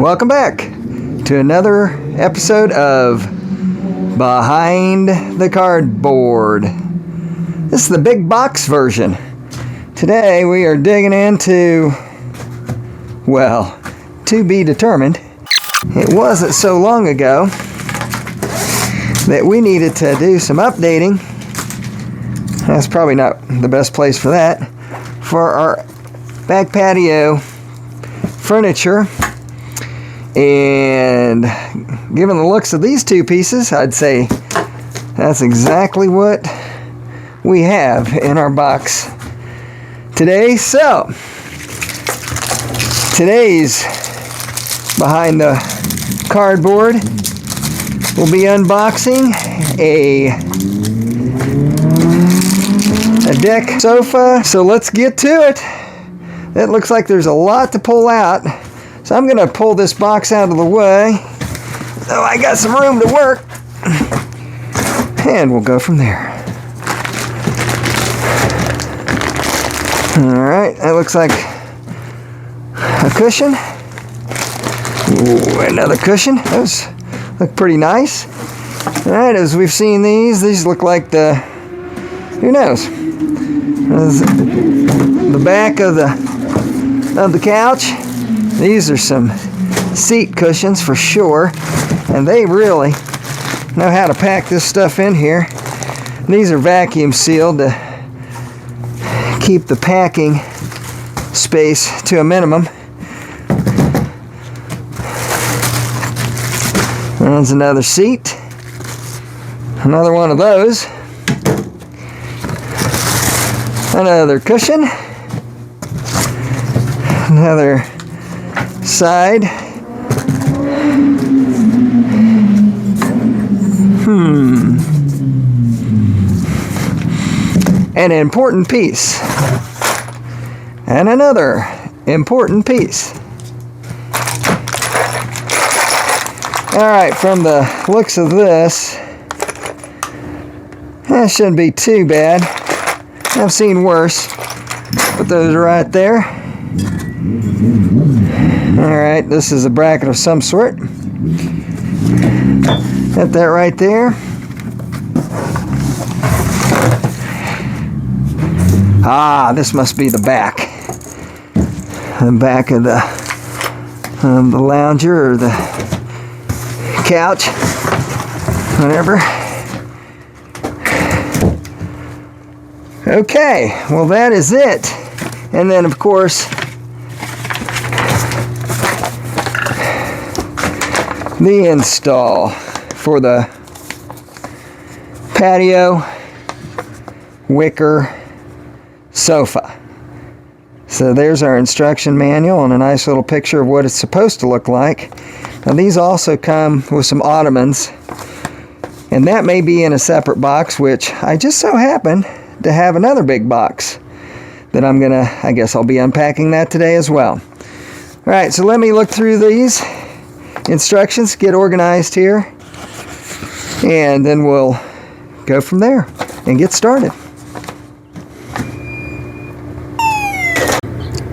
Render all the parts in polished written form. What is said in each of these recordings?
Welcome back to another episode of Behind the Cardboard. This is the big box version. Today we are digging into, well, to be determined. It wasn't so long ago that we needed to do some updating. That's probably not the best place for that. For our back patio furniture. And given the looks of these two pieces, I'd say that's exactly what we have in our box today. So, today's Behind the Cardboard, we'll be unboxing a deck sofa. So let's get to it. It looks like there's a lot to pull out. So I'm going to pull this box out of the way. So I got some room to work. And we'll go from there. Alright, that looks like a cushion. Ooh, another cushion. Those look pretty nice. Alright, as we've seen these look like the, who knows, the back of the couch. These are some seat cushions for sure, and they really know how to pack this stuff in here. These are vacuum sealed to keep the packing space to a minimum. There's another seat, another one of those, another cushion, another side. An important piece. And another important piece. Alright, from the looks of this, that shouldn't be too bad. I've seen worse. Put those right there. Alright, this is a bracket of some sort. Got that right there. Ah, this must be the back. The back of the lounger or the couch. Whatever. Okay, well that is it. And then of course, the install for the patio wicker sofa. So there's our instruction manual and a nice little picture of what it's supposed to look like. Now these also come with some ottomans, and that may be in a separate box, which I just so happen to have another big box that I guess I'll be unpacking that today as well. Alright, so let me look through these instructions, get organized here, and then we'll go from there and get started.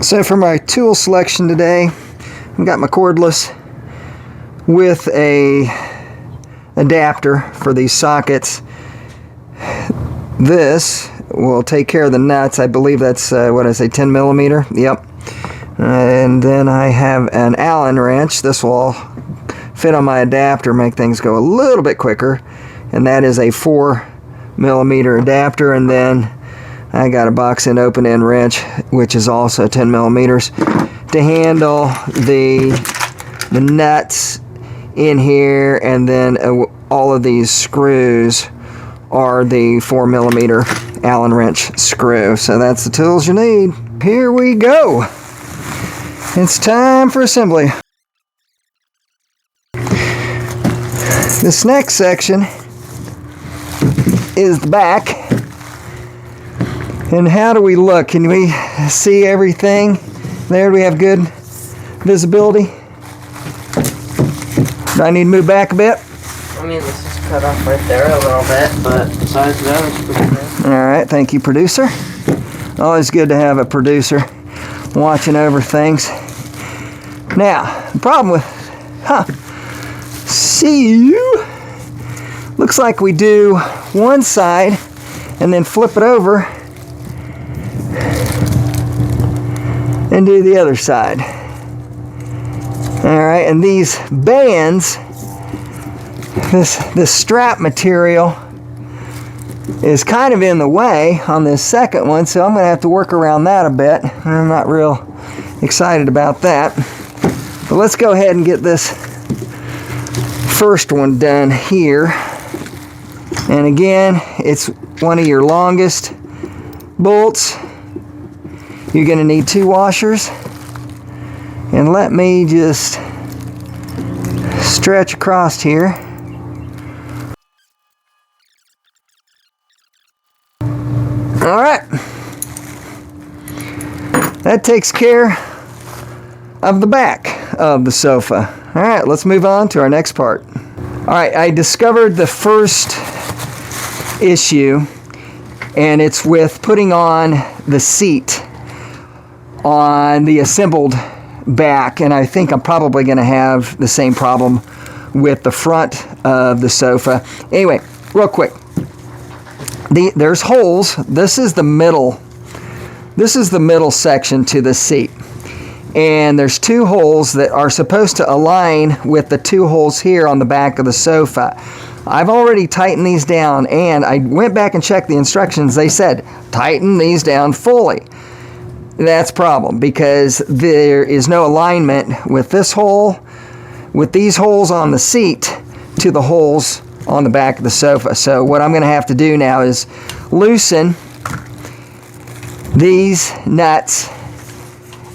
So for my tool selection today, I've got my cordless with a adapter for these sockets. This will take care of the nuts. I believe that's 10 millimeter. Yep. And then I have an Allen wrench. This will fit on my adapter, make things go a little bit quicker, and that is a 4 millimeter adapter. And then I got a box and open end wrench, which is also 10 millimeters, to handle the nuts in here. And then all of these screws are the 4 millimeter Allen wrench screw. So that's the tools you need. Here we go. It's time for assembly. This next section is the back. And how do we look? Can we see everything there? Do we have good visibility? Do I need to move back a bit? I mean, this is cut off right there a little bit, but besides that, it's pretty good. Alright, thank you, producer. Always good to have a producer watching over things. Now, the problem with Huh. See you. Looks like we do one side and then flip it over and do the other side. All right, and these bands, this strap material is kind of in the way on this second one, so I'm going to have to work around that a bit. I'm not real excited about that. But let's go ahead and get this first one done here. And again, it's one of your longest bolts. You're going to need 2 washers. And let me just stretch across here. All right. That takes care of the back of the sofa. All right, let's move on to our next part. All right, I discovered the first issue, and it's with putting on the seat on the assembled back, and I think I'm probably going to have the same problem with the front of the sofa. Anyway, real quick, there's holes. This is the middle section to the seat, and there's 2 holes that are supposed to align with the 2 holes here on the back of the sofa. I've already tightened these down, and I went back and checked the instructions. They said tighten these down fully. That's a problem because there is no alignment with this hole, with these holes on the seat, to the holes on the back of the sofa. So what I'm going to have to do now is loosen these nuts,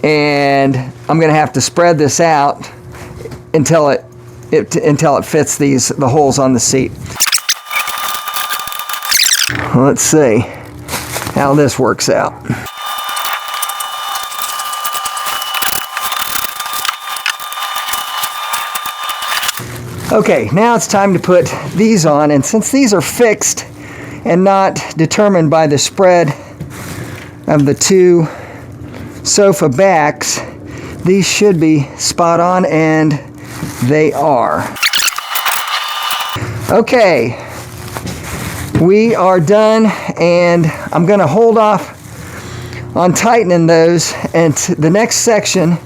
and I'm going to have to spread this out until it fits the holes on the seat. Let's see how this works out. Okay, now it's time to put these on, and since these are fixed and not determined by the spread of the 2 sofa backs, these should be spot on, and they are. Okay, we are done, and I'm going to hold off on tightening those, and the next section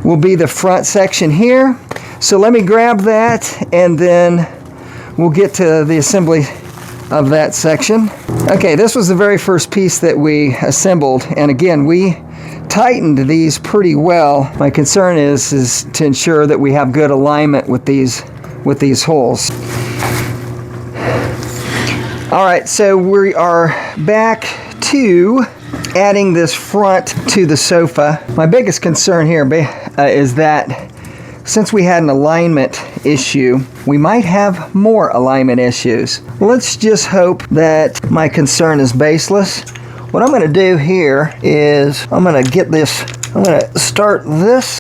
will be the front section here. So let me grab that, and then we'll get to the assembly of that section. Okay, this was the very first piece that we assembled, and again, we tightened these pretty well. My concern is to ensure that we have good alignment with these holes. All right, so we are back to adding this front to the sofa. My biggest concern here is that since we had an alignment issue, we might have more alignment issues. Let's just hope that my concern is baseless. What I'm going to do here is I'm going to start this.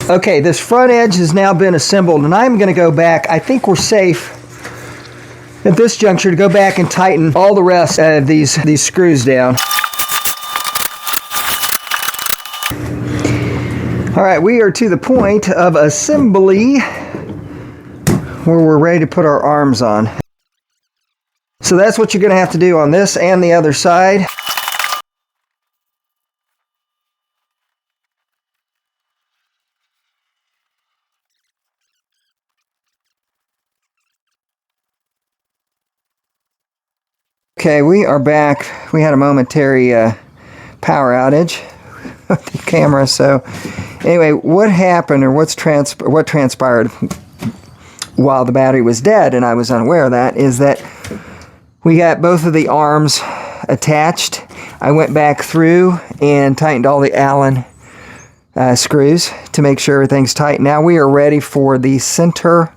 Okay, this front edge has now been assembled, and I'm going to go back. I think we're safe at this juncture to go back and tighten all the rest of these screws down. All right, we are to the point of assembly where we're ready to put our arms on. So that's what you're going to have to do on this and the other side. Okay, we are back. We had a momentary power outage with the camera. So anyway, what happened, or what transpired while the battery was dead, and I was unaware of that, is that we got both of the arms attached. I went back through and tightened all the Allen screws to make sure everything's tight. Now we are ready for the center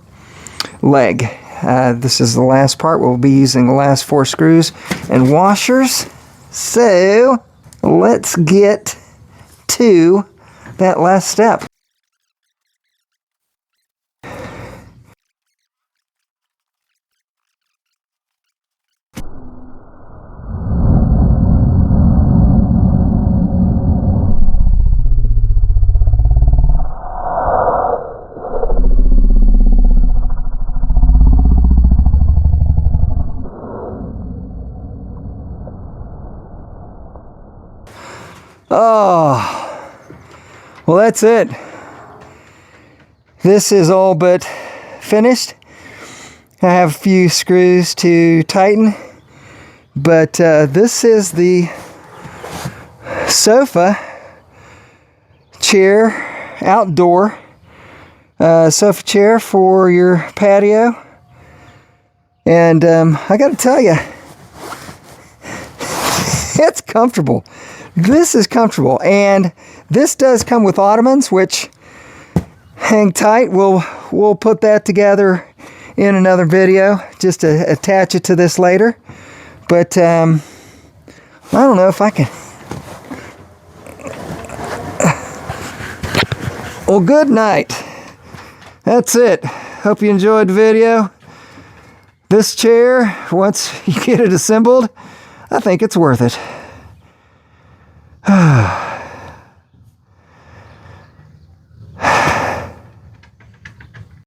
leg. This is the last part. We'll be using the last 4 screws and washers. So let's get to that last step. Oh, well, that's it. This is all but finished. I have a few screws to tighten, but this is the sofa chair, outdoor sofa chair for your patio. And I got to tell you, it's comfortable. This is comfortable, and this does come with ottomans, which hang tight. We'll put that together in another video, just to attach it to this later. But I don't know if I can. Well, good night. That's it. Hope you enjoyed the video. This chair, once you get it assembled, I think it's worth it.